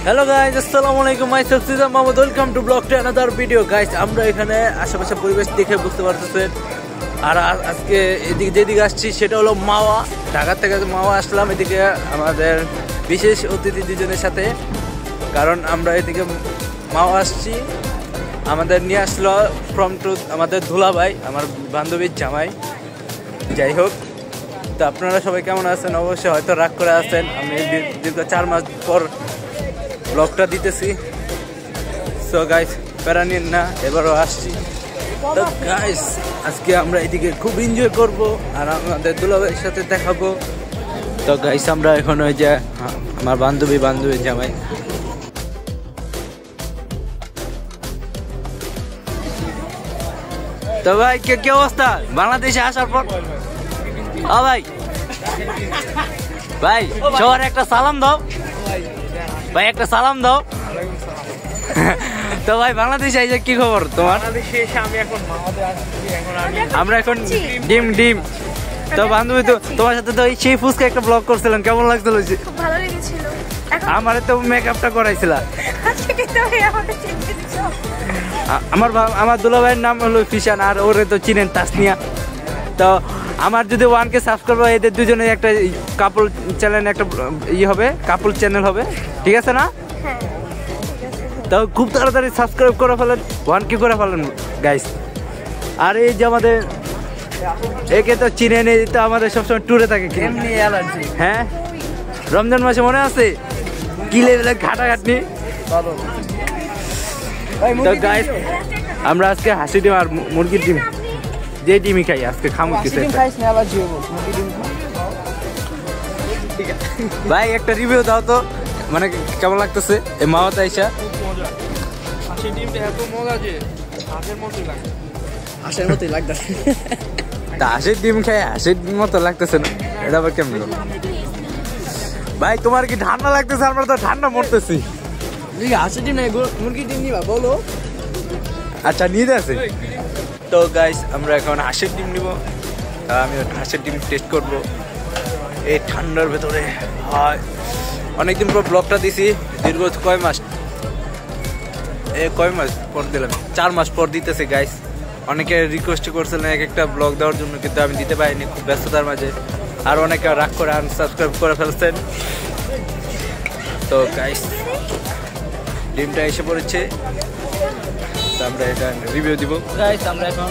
Hello guys, আসসালামু আলাইকুম। Myself Sijam Mohammad, welcome to vlog to another video. Guys, আমরা এখানে আশেপাশে পরিবেশ দেখে বুঝতে পারতেছেন। আর আজকে এদিকে যেদিকে আসছি সেটা হলো মাওয়া। ঢাকা থেকে মাওয়া আসলাম এদিকে আমাদের বিশেষ অতিথি দুজনের সাথে, কারণ আমরা এদিকে মাওয়া আসছি। আমাদের নিয়ে আসলো ফ্রম টু আমাদের ধুলাভাই, আমার বান্ধবীর জামাই। যাই হোক, তো আপনারা সবাই কেমন আছেন? অবশ্যই হয়তো রাগ করে আছেন, আমি দীর্ঘ 4 মাস পর ব্লগটা দিতেছি। সো গাইস, প্যারা নিন না, এবারও আসছি। তো গাইস, আজকে আমরা এদিকে খুব এনজয় করব আর আমাদের দুলাভাইয়ের সাথে দেখাবো। তো গাইস, আমরা এখন ওই যে আমার বান্ধবীর জামাই। তো ভাই, কি অবস্থা বাংলাদেশে আসার পর? ভাই ভাই সবার একটা সালাম দাও ভাই, একটা সালাম দাও। তো ভাই, বাংলাদেশে এসে কি খবর তোমার? আমরা এখন ডিম। তো বান্ধবী, তো তোমার সাথে তো সেই ফুচকা একটা ব্লগ করছিলাম, কেমন লাগছিল? খুব ভালো লেগেছিল। আমারে তো মেকআপটা করাইছিলা। আমার দুলাভাইয়ের নাম হলো ফিশান, আর ওরে তো চিনেন, তাসনিয়া। তো আমার যদি 1K সাবস্ক্রাইব হয়, এদের দুজনে একটা কাপল চ্যানেল, একটা হবে কাপল চ্যানেল হবে, ঠিক আছে না? তো খুব তাড়াতাড়ি সাবস্ক্রাইব করে ফেলেন, 1K করে ফেলেন গাইস। আর এই যে আমাদের একে তো চিনেন, এই তো আমাদের সবসময় ট্যুরে থাকে। হ্যাঁ, রমজান মাসে মনে আছে কি লেভেলের ঘাটাঘাটনি। তো গাইস, আমরা আজকে হাসি ডিম আর মুরগির ডিম, যে ডিমই খাই আজকে খামু কিছু। ভাই, একটা রিভিউ দাও তো, মানে কেমন লাগতেছে এই মাওয়াতে আইসা? হাঁসের ডিম খাই হাঁসের মতো লাগতেছে না, এটা আবার কেমন? ভাই, তোমার কি ঠান্ডা লাগতেছে? আমরা তো ঠান্ডা মরতেছি। হাঁসের ডিম নাই, মুরগির ডিম নিবা বলো? আচ্ছা, নিতে আছে। তো গাইস, আমরা এখন হাঁসের ডিম নিব। আমি হাঁসের ডিম টেস্ট করব এই ঠান্ডার ভেতরে। হয় অনেকদিন পর ব্লগটা দিছি, দীর্ঘ কয় মাস পর দিলাম, 4 মাস পর দিতেছি গাইস। অনেকে রিকোয়েস্ট করছিলেন এক একটা ব্লগ দেওয়ার জন্য, কিন্তু আমি দিতে পারিনি, খুব ব্যস্ততার মাঝে। আর অনেকে রাগ করে আনসাবস্ক্রাইব করে ফেলছেন। তো গাইস, ডিমটা এসে পড়েছে, তো আমরা এটা রিভিউ দিব। গাইস, আমরা এখন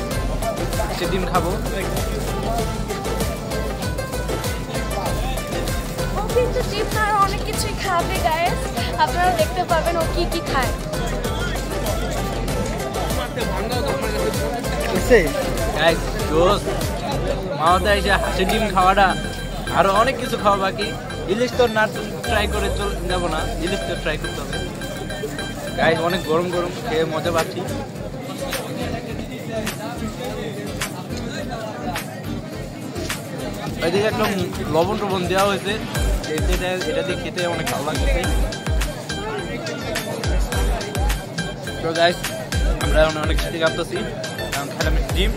হাঁসের ডিম খাবো। কিন্তু ডিম আর অনেক কিছুই খাবে গাইস, আপনারা দেখতে পাবেন ও কি কি খায়। গাইস, দোস্ত মাওয়াতে এসে হাঁসের ডিম খাওয়াটা, আরো অনেক কিছু খাওয়া বাকি। ইলিশ তো না ট্রাই করে যাবো না, ইলিশ তো ট্রাই করতে হবে। গাইস, অনেক গরম খেয়ে মজা পাচ্ছি। এদিকে একদম লবণ দেওয়া হয়েছে, এটা দিয়ে খেতে অনেক ভালো লাগছে। তো গাইস, আমরা এখন অনেক খেতে কাঁপতেছি, এখন খেলাম ডিম।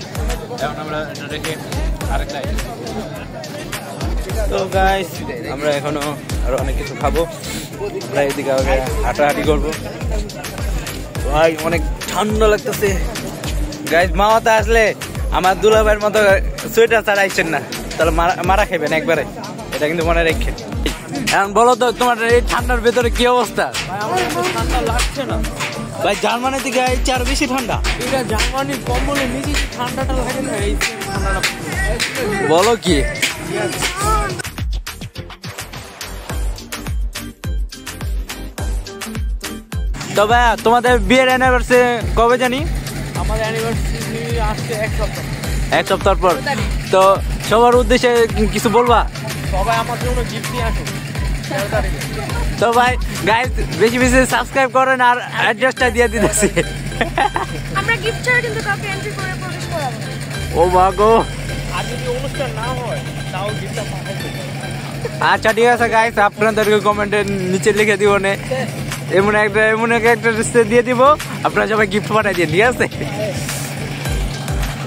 এখন আমরা এটা রেখে আরেকটা। তো গাইস, আমরা এখনো আরো অনেক কিছু খাবো। আমরা এদিকে হাঁটাহাঁটি করবো। ভাই, অনেক ঠান্ডা লাগতেছে গাইস। মাওয়াতে আসলে আমার দুলাভাইয়ের মতো সোয়েটার ছাড়া আইসেন না, তাহলে মারা খাবেন একবারে, এটা কিন্তু মনে রেখেন। এখন বলো তো, তোমার এই ঠান্ডার ভেতরে কি অবস্থা? ঠান্ডা লাগছে না ভাই, জার্মানি থেকে আইছে আরো বেশি ঠান্ডা। এটা জার্মানি কম্বলে নিজে ঠান্ডাটা লাগে না, এই ঠান্ডাটা বলো কি? তো ভাইয়া, তোমাদের বিয়ের অ্যানিভার্সারি কবে জানি? আমাদের অ্যানিভার্সারি আসছে 1 সপ্তাহ পর। তো সবার উদ্দেশ্যে কিছু বলবা? সবাই আমার জন্য গিফট নিয়ে আসুন 13 তারিখে। তো ভাই গাইস, বেশি সাবস্ক্রাইব করেন আর অ্যাড্রেসটা দিয়ে দিতেছি। আমরা গিফট ছাড়া কিন্তু কাউকে এন্ট্রি করে প্রবেশ করাবো না। ও বাগো, আর যদি অনুষ্ঠান না হয় তাও গিফটটা পাঠাবো। আচ্ছা, ঠিক আছে গাইস, আপনাদেরকে কমেন্টের নিচে লিখে দিব নে, এমন একটা দিয়ে দিব, আপনারা সবাই গিফট পাঠাই দিয়ে, ঠিক আছে?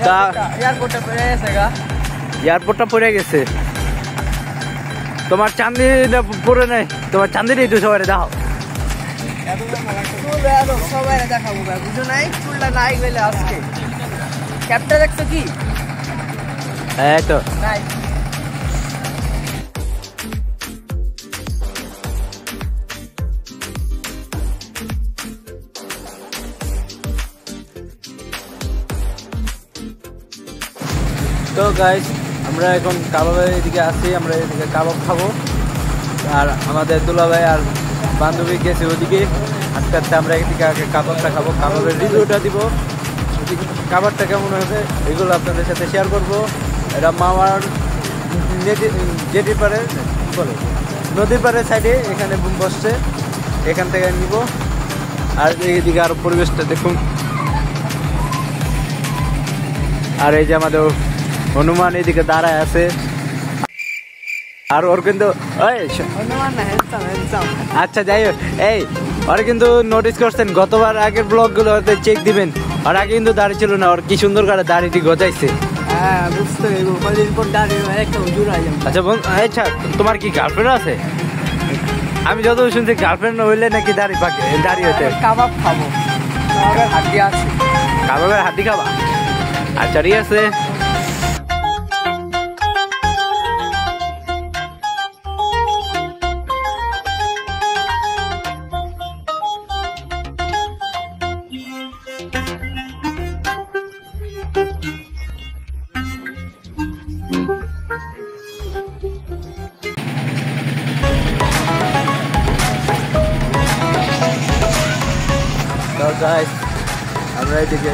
তা এয়ারপোর্টটা পড়ে গেছে, তোমার চান্দিটা পরে নাই, তোমার চান্দিটাই তো সবাই দাও। চুল একদম সবাই দেখাবো ভাই, বুঝো নাই? চুলটা নাই গেলে আজকে ক্যাপটা দেখছো কি? এই তো নাই। তো গাইস আমরা এখন কাবাবের এদিকে আছি, আমরা এদিকে কাবাব খাবো। আর আমাদের দুলাভাই আর বান্ধবী গেছে ওদিকে, আস্তে আস্তে আমরা এদিকে আগে কাবাবটা খাবো, কাবাবের রিভিউটা দিব, কাবাবটা কেমন হবে এগুলো আপনাদের সাথে শেয়ার করব। এটা মামার জেটির পারে বলে নদীর পাড়ের সাইডে এখানে বসছে, এখান থেকে নিব। আর এইদিকে আরো পরিবেশটা দেখুন। আর এই যে আমাদের হনুমান এদিকে দাঁড়ায় আছে। আর ওর কিন্তু আচ্ছা যাই হোক, এই ওর কিন্তু নোটিস করছেন গতবার আগের ব্লগ গুলো চেক দিবেন, ওর আগে কিন্তু দাঁড়িয়ে ছিল না, ওর কি সুন্দর করে দাড়িটি গজাইছে। হ্যাঁ বুঝতে কদিন পর দাঁড়িয়ে একটা হুজুর আইলাম। আচ্ছা বোন, আচ্ছা তোমার কি গার্লফ্রেন্ড আছে? আমি যত শুনছি গার্লফ্রেন্ড হইলে নাকি দাড়ি পাকে, দাড়ি হতে কাবাব খাবো, কাবাবের হাড্ডি আছে। কাবাবের হাড্ডি খাবা? আচ্ছা ঠিক আছে। গাইস আমরা এদিকে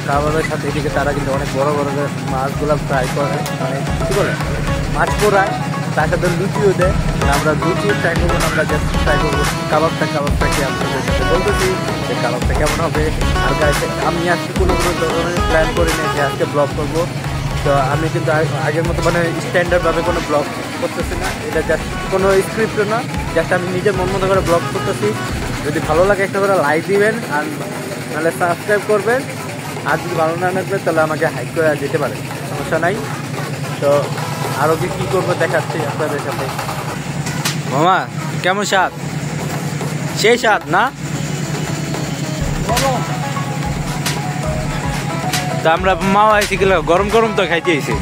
কাবাবের সাথে এদিকে তারা কিন্তু অনেক বড় বড় মাছগুলো ফ্রাই করে, মানে কী করে মাছ পোড়ায়, তার সাথে লুচিও দেয়। আমরা লুচিও ট্রাই করবো না, আমরা জাস্ট ট্রাই করবো কাবাবটা কি আপনাদের সাথে বলতেছি যে কাবাবটা কেমন হবে। আর গাইস আমি আজকে কোনো ধরনের প্ল্যান করিনি যে আজকে ব্লগ করবো, তো আমি কিন্তু আগের মতো মানে স্ট্যান্ডার্ডভাবে কোনো ব্লগ করতেছি না, এটা জাস্ট কোনো স্ক্রিপ্টও না, জাস্ট আমি নিজের মন মতো করে ব্লগ করতেছি। যদি ভালো লাগে একটা করে লাইক দিবেন, আর নাহলে সাবস্ক্রাইব করবেন। আর যদি ভালো না লাগবে তাহলে আমাকে হাইক করে যেতে পারে, সমস্যা নাই। তো আরও কী করবো দেখাচ্ছি আপনাদের সাথে। মামা কেমন স্বাদ? সেই স্বাদ না? তা আমরা মাওয়া আইসি গেলে গরম গরম তো খাইতে আইসি।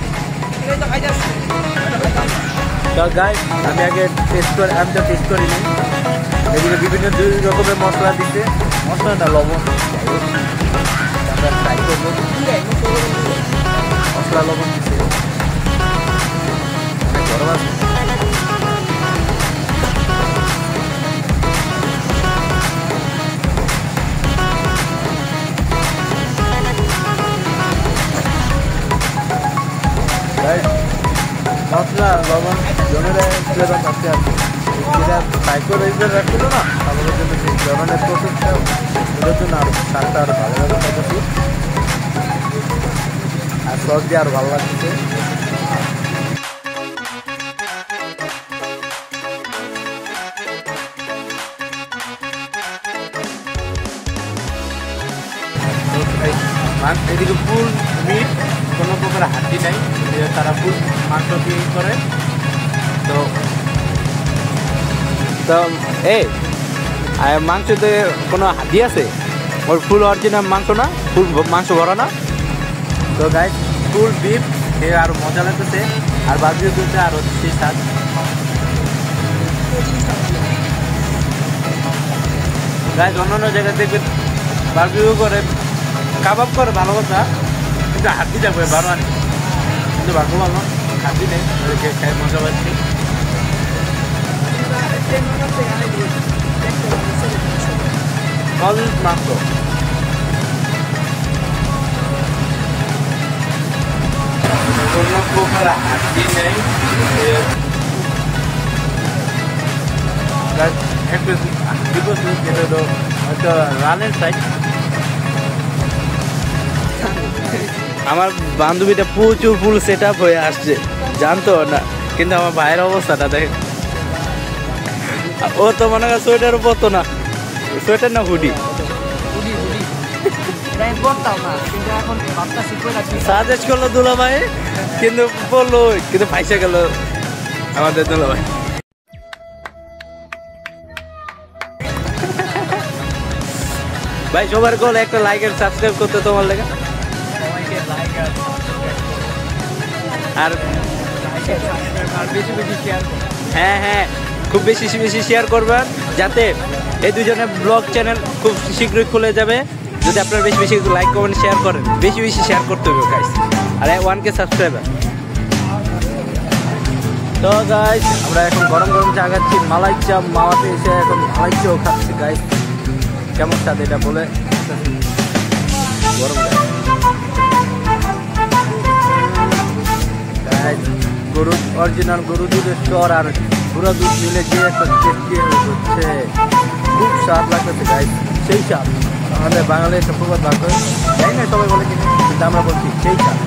তো গাইস আমি আগে আমি তো টেস্ট করিনি, এদিকে বিভিন্ন দুই রকমের মশলা দিচ্ছে, মশলাটা লবণ আমরা ট্রাই করবো। মশলা লবণ দিচ্ছে, অনেক গরম আছে। মশলা লবণ জনের ফ্লেভার থাকতে আছে, যেটা ফ্রাই করে রাখছিল না আমাদের জন্য সেই জনের প্রসেসটা, ওদের জন্য আরো স্বাদটা আরো ভালোভাবে খাইতেছি, আর সস দিয়ে আরো ভালো লাগছে। এদিকে ফুল মিট, কোনো প্রকার হাড্ডি নাই, তারা ফুল মাংস দিয়ে করে। তো তো এই মাংসতে কোনো হাড্ডি আছে? ওর ফুল অরিজিনাল মাংস না, ফুল মাংস ভরা না। তো গাইস ফুল বিফ খেয়ে আরও মজা লাগতেছে, আর বাকি দুটো আর হচ্ছে স্বাদ। গাইস অন্যান্য জায়গা থেকে বারবিকিউ করে কাবাব করে ভালো কথা, কিন্তু হাড্ডি যাবে ভালো আনি, কিন্তু ভাগ্য ভালো হাড্ডি নেই, খেয়ে মজা পাচ্ছি। মাংস কোনো প্রকার হাড্ডি নেই, এটা হলো হয়তো রানের সাইড। আমার বান্ধবীটা প্রচুর ফুল সেট আপ হয়ে আসছে, জানতো না, কিন্তু আমার ভাইয়ের অবস্থাটা দেখে, ও তো মনে হয় সোয়েটারও পরতো না, সোয়েটার না হুডি সাজেস্ট করলো দুলা ভাই, কিন্তু বললো কিন্তু ফাইসে গেল আমাদের দুলা ভাই। ভাই সবার কল একটা লাইক আর সাবস্ক্রাইব করতে তোমার লাগে আর হ্যাঁ হ্যাঁ খুব বেশি বেশি শেয়ার করবেন যাতে এই দুজনের ব্লগ চ্যানেল খুব শীঘ্রই খুলে যাবে। যদি আপনারা বেশি বেশি লাইক কমেন্ট শেয়ার করেন, বেশি বেশি শেয়ার করতে হবে গাইস। আর 1K সাবস্ক্রাইবার। তো গাইস আমরা এখন গরম গরম চা খাচ্ছি, মালাই চা। মাওয়াতে এসে এখন মালাই চাও খাচ্ছি গাইস। কেমন স্বাদ এটা বলে গরম গাইস। গরু অরিজিনাল গরু দুধের স্টোর আর পুরো দুধ মিলে যে একটা টেস্টি হচ্ছে, খুব স্বাদ লাগতেছে গাইস, সেই স্বাদ। আমাদের বাঙালি একটা প্রবাদ বাক্য, যাই না সবাই বলে কিনা, কিন্তু আমরা বলছি সেই স্বাদ।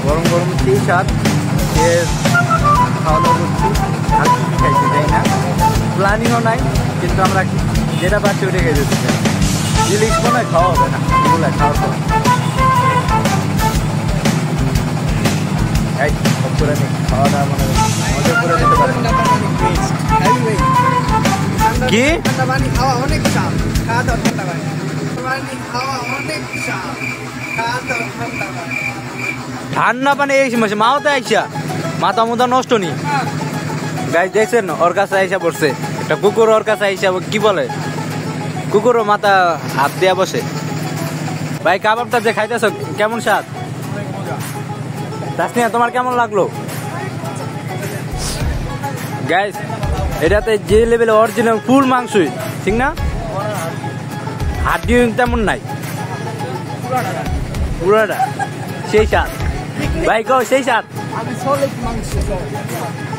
গরম গরম সেই স্বাদ যে খাওয়া দাওয়া করছি, আর কি খাইতে চাই না, প্ল্যানিংও নাই, কিন্তু আমরা যেটা পাচ্ছি ওটা খেয়ে যেতে চাই। ইলিশ মনে হয় খাওয়া হবে না, এগুলো খাওয়ার পর করে নি খাওয়া দাওয়া মানে মজা করে দিতে পারে। কি খাওয়া অনেক চাপ, খাওয়া দাওয়া ঠান্ডা খাওয়া অনেক চাপ, খাওয়া দাওয়া ঠান্ডা পানি এই সময় মাওতে আইসা মাথা মুথা নষ্ট নি গাইস। দেখছেন ওর কাছে আইসা পড়ছে একটা কুকুর, ওর কাছে আইসা কি বলে কুকুরও মাথা হাত দিয়া বসে। ভাই কাবাবটা যে খাইতেছ কেমন স্বাদ? তাসনিয়া তোমার কেমন লাগলো? গাইস এটাতে যে লেভেলে অরিজিনাল ফুল মাংসই, ঠিক না? হাড্ডিও তেমন নাই, পুরাটা সেই স্বাদ। ভাই কও সেই স্বাদ?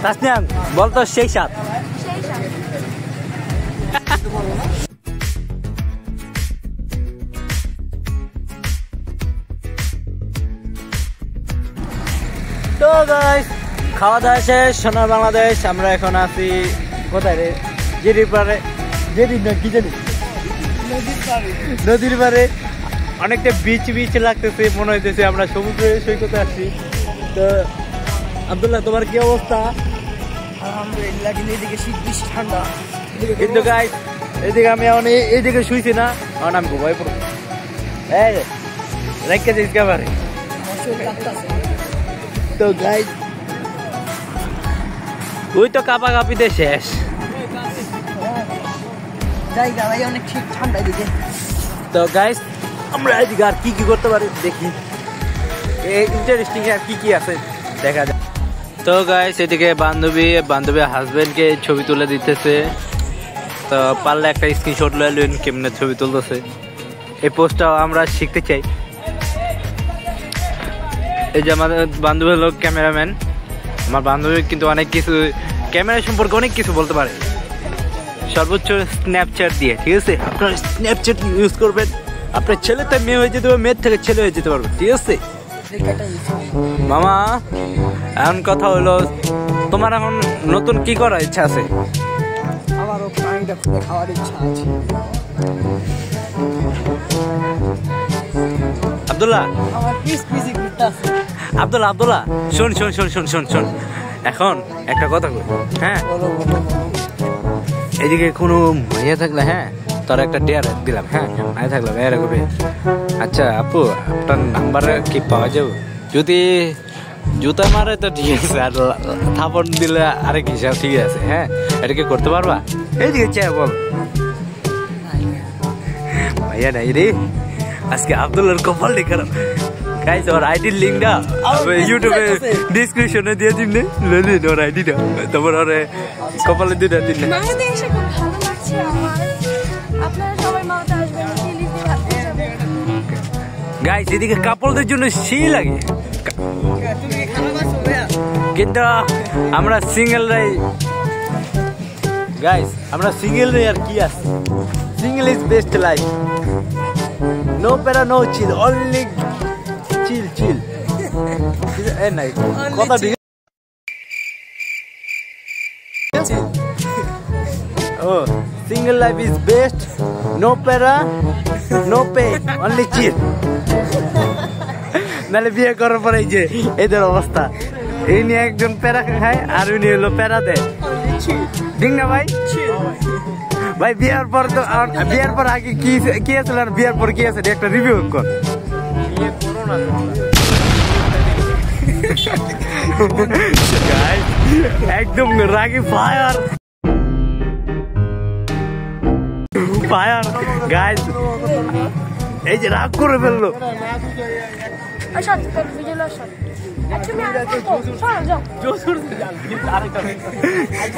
তাসনিয়া বলতো সেই স্বাদ? তো গাইস খাওয়া দাওয়া শেষ, সোনার বাংলাদেশ। আমরা এখন আছি কোথায় রে? জেরির পারে, জেরি না কি জানি, নদীর পারে। অনেকটা বিচ বিচ লাগতেছে, মনে হইতেছে আমরা সমুদ্র সৈকতে আসছি। তো আব্দুল্লাহ তোমার কি অবস্থা? আলহামদুলিল্লাহ, কিন্তু এদিকে শীত বেশি ঠান্ডা। কিন্তু গাইস এদিকে আমি এখন এইদিকে শুইছি না, এখন আমি ঘুমাই পড়ব। এই রেখে দিস একেবারে। তো গাইস ওই তো কাপা কাপিতে শেষ জায়গা ভাই অনেক ঠিক ঠান্ডা দিকে। তো গাইস আমরা এদিকে আর কি কি করতে পারি দেখি, ইন্টারেস্টিং আর কি কি আছে দেখা যায়। তো গাইস এদিকে বান্ধবী হাজবেন্ডকে ছবি তুলে দিতেছে। তো পারলে একটা স্ক্রিনশট লইলেন কেমনে ছবি তুলতেছে, এই পোস্টটা আমরা শিখতে চাই। এই যে আমাদের বান্ধবী হলো ক্যামেরাম্যান। আমার বান্ধবী কিন্তু অনেক কিছু ক্যামেরা সম্পর্কে অনেক কিছু বলতে পারে, সর্বোচ্চ স্ন্যাপচ্যাট দিয়ে। ঠিক আছে, আপনার স্ন্যাপচ্যাট ইউজ করবেন, আপনার ছেলেতে মেয়ে হয়ে যেতে পারবে, মেয়ের থেকে ছেলে হয়ে যেতে পারবে। ঠিক আছে মামা, এখন কথা হলো তোমার এখন নতুন কি করার ইচ্ছা আছে? আমারও প্রাণীটা খাওয়ার ইচ্ছা আছে। আব্দুল্লাহ আমার পিস পিসি ঘুরতে আছে। আব্দুল্লাহ শোন শোন শোন শোন শোন শোন এখন একটা কথা কই। হ্যাঁ এদিকে কোনো মাইয়া থাকলে, হ্যাঁ তোর একটা ডেয়ার দিলাম, হ্যাঁ মাইয়া থাকলে ভাইয়া রাখবে। আচ্ছা আপু আপনার নাম্বার কি পাওয়া যাবে? যদি জুতা মারে তো ঠিক আছে, আর থাপড় দিলে আরেক হিসাব ঠিক আছে। হ্যাঁ এটা কি করতে পারবা? এইদিকে চাই বল। ভাইয়া নাই রে, আজকে আব্দুল্লাহর কপাল খারাপ। গাইস ওর আইডির লিঙ্কটা ইউটিউবে ডেসক্রিপশনে দিয়ে দিন, ললিন ওর আইডিটা, তারপর ওর কপালে দুইটা দিন। মাওতে এসে খুব ভালো লাগছে আমার। আপনারা সবাই মাওতে আসবেন, প্লিজ ঘুরতে যাবেন। গাইস এদিকে কাপড়দের জন্য সেই লাগে, কিন্তু আমরা সিঙ্গেলরাই। গাইস আমরা সিঙ্গেলরাই, আর কি আছে, single is best life. No প্যারা no chill, only chill chill. এ নাই কথা ঠিক। ও single life is best, no প্যারা নো পেইন, অনলি চিল। নাহলে বিয়ে করার পরে যে এদের অবস্থা, এই নিয়ে একজন প্যারা খায় আর উনি হলো প্যারা দেয়। ঠিক না ভাই? ভাই বিয়ার পর তো বিয়ার পর আগে কি আছে আর বিয়ার পর কি আছে একটা রিভিউ কর। বিয়ে করো না গাইস একদম রাগি ফায়ার ফায়ার গাইস এই যে রাগ করে ফেললো।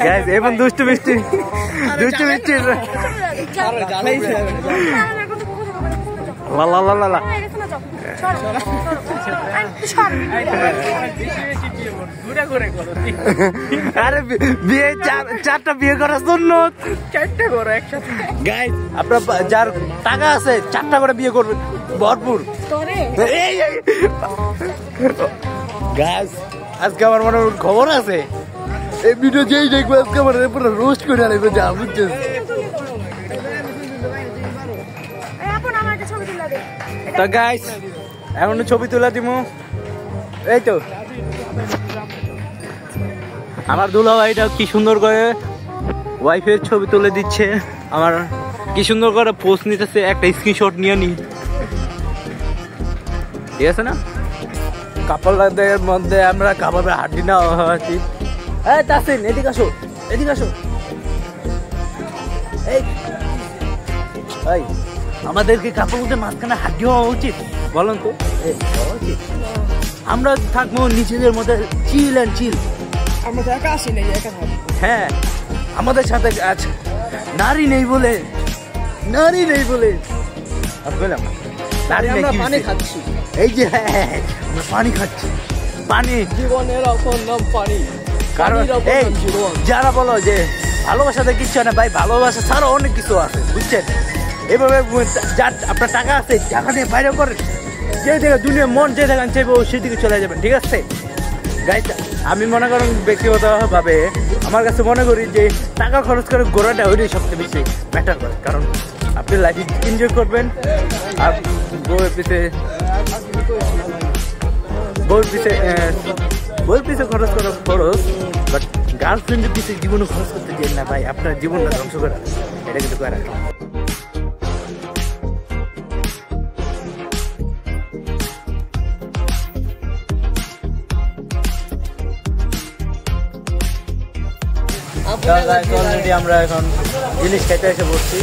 গাইস এখন দুষ্টু মিষ্টি লা লা লা লা লা। আরে বিয়ে চারটা বিয়ে করার জন্য 4টা করো একসাথে। গাইস আপনার যার টাকা আছে 4টা করে বিয়ে করবে ভরপুর। গাইস আজকে আমার মনে খবর আছে, এই ভিডিও যেই দেখবো আজকে আমার পুরো রোস্ট করে আনবে যা বুঝছিস। তো গাইস এখন ছবি তুলে দিমু। এই তো আমার দুলা ভাইটা কি সুন্দর করে ওয়াইফের ছবি তুলে দিচ্ছে, আমার কি সুন্দর করে পোস্ট নিতেছে, একটা স্ক্রিনশট নিয়ে নি। ঠিক আছে না? কাপড়দের মধ্যে আমরা কাবাবের হাড্ডি না হচ্ছি। এই তাসিন এদিকে আসো, এদিকে আসো। এই আমাদেরকে কাপড়দের মাঝখানে হাড্ডি হওয়া উচিত বলুন তো? উচিত। আমরা থাকবো নিজেদের মধ্যে চিল অ্যান্ড চিল। আমরা তো একা আসি না, একা থাকি। হ্যাঁ আমাদের সাথে আছে নারী নেই বলে নারী পানি খাচ্ছি। এই যে আমরা পানি খাচ্ছি, পানি জীবনের অপর নাম পানি। কারণ এই যারা বলো যে ভালোবাসাতে কিচ্ছু না, ভাই ভালোবাসা ছাড়া অনেক কিছু আছে বুঝছেন। এভাবে যার আপনার টাকা আছে টাকা নিয়ে বাইরে করেন, যে দেখে দুনিয়া মন যে দেখেন চাইবে সেদিকে চলে যাবেন। ঠিক আছে গাইস, আমি মনে করেন ব্যক্তিগতভাবে আমার কাছে মনে করি যে টাকা খরচ করে ঘোরাটা ওইটাই সবচেয়ে বেশি ম্যাটার করে, কারণ আপনি লাইফ এনজয় করবেন। আর বউয়ের পিছে খরচ করা খরচ, বাট গার্লফ্রেন্ডের পিছে জীবনে খরচ করতে চাই না ভাই, আপনার জীবনটা ধ্বংস করা এটা কিন্তু করে। অলরেডি আমরা এখন ইলিশ খেতে এসে পড়ছি।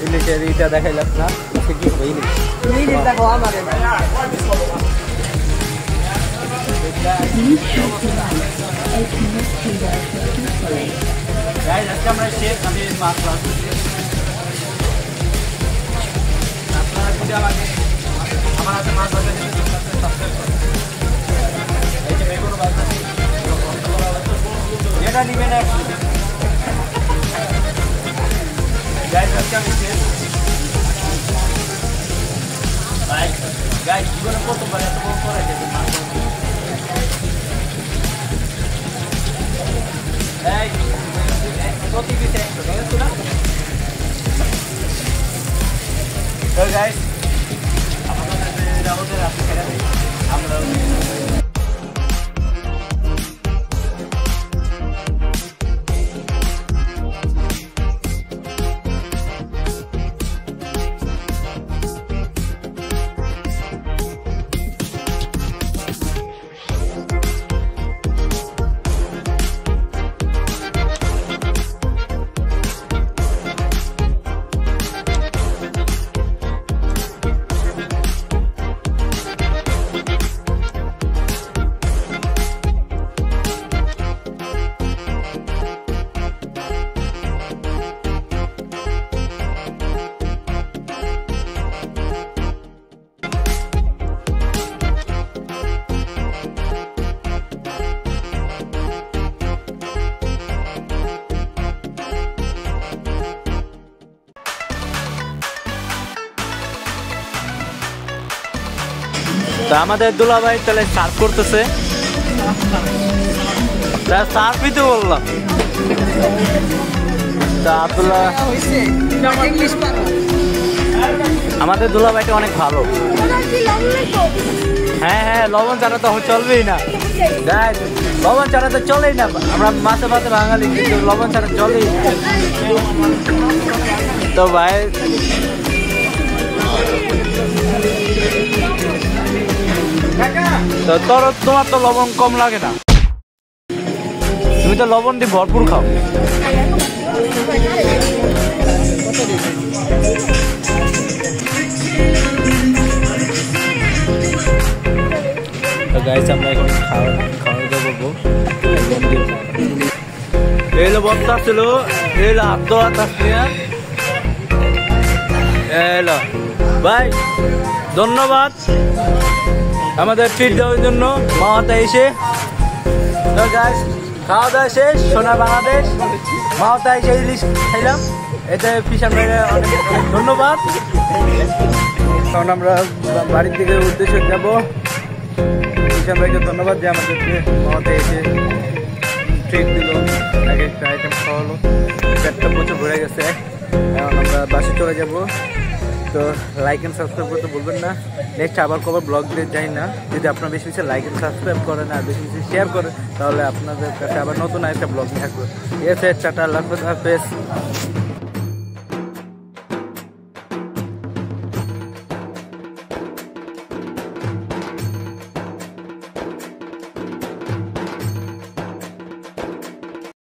ইলিশের ইটা দেখাইলাম না কি ইলিশ দেখো আমার আমরা শেষ আমি মাছ আপনারা যদি আমাকে আমার হাতে মাছ এটা নিবে না জীবনে প্রথমবার এত করা যেত প্রতি পিসে 100 টাকা ছিল। তো গাইস আমাদের আপনি খেলা দিই আমরা তো আমাদের দুলাভাই তাহলে সার্ভ করতেছে, সার্ভই তো বললাম। তা আব্দুল্লাহ আমাদের দুলাভাইটা অনেক ভালো। হ্যাঁ লবণ ছাড়া তো চলবেই না। গাইস লবণ ছাড়া তো চলেই না, আমরা মাছে ভাতে বাঙালি, কিন্তু লবণ ছাড়া চলেই। তো ভাই তো তোমার তো লবণ কম লাগে না, তুমি তো লবণ দিয়ে ভরপুর খাও। তো গাইস আমরা এখন খাওয়া দাওয়া করবো। এলো বস্তা ছিল, এলো হাত আসছে। এলো ভাই ধন্যবাদ আমাদের ট্রিট দেওয়ার জন্য মাওয়াতে এসে। তো গাইস খাওয়া দাওয়া শেষ, সোনা বাংলাদেশ মাওয়াতে এসে ইলিশ খাইলাম, এতে ফিশার ভাইকে অনেক অনেক ধন্যবাদ। কারণ আমরা বাড়ির দিকে উদ্দেশ্যে যাবো। ফিশার ভাইকে ধন্যবাদ যে আমাদেরকে মাওয়াতে এসে ট্রিট দিল, এক একটা আইটেম খাওয়ালো, পেটটা প্রচুর ভরে গেছে। এখন আমরা বাসে চলে যাব। তো লাইক অ্যান্ড সাবস্ক্রাইব করতে বলবেন না। নেক্সট আবার কবার ব্লগ দিয়ে যাই না, যদি আপনারা বেশি বেশি লাইক অ্যান্ড সাবস্ক্রাইব করেন আর বেশি বেশি শেয়ার করেন, তাহলে আপনাদের কাছে আবার নতুন একটা ব্লগ থাকবে। এসে টাটা, আল্লাহ হাফেজ।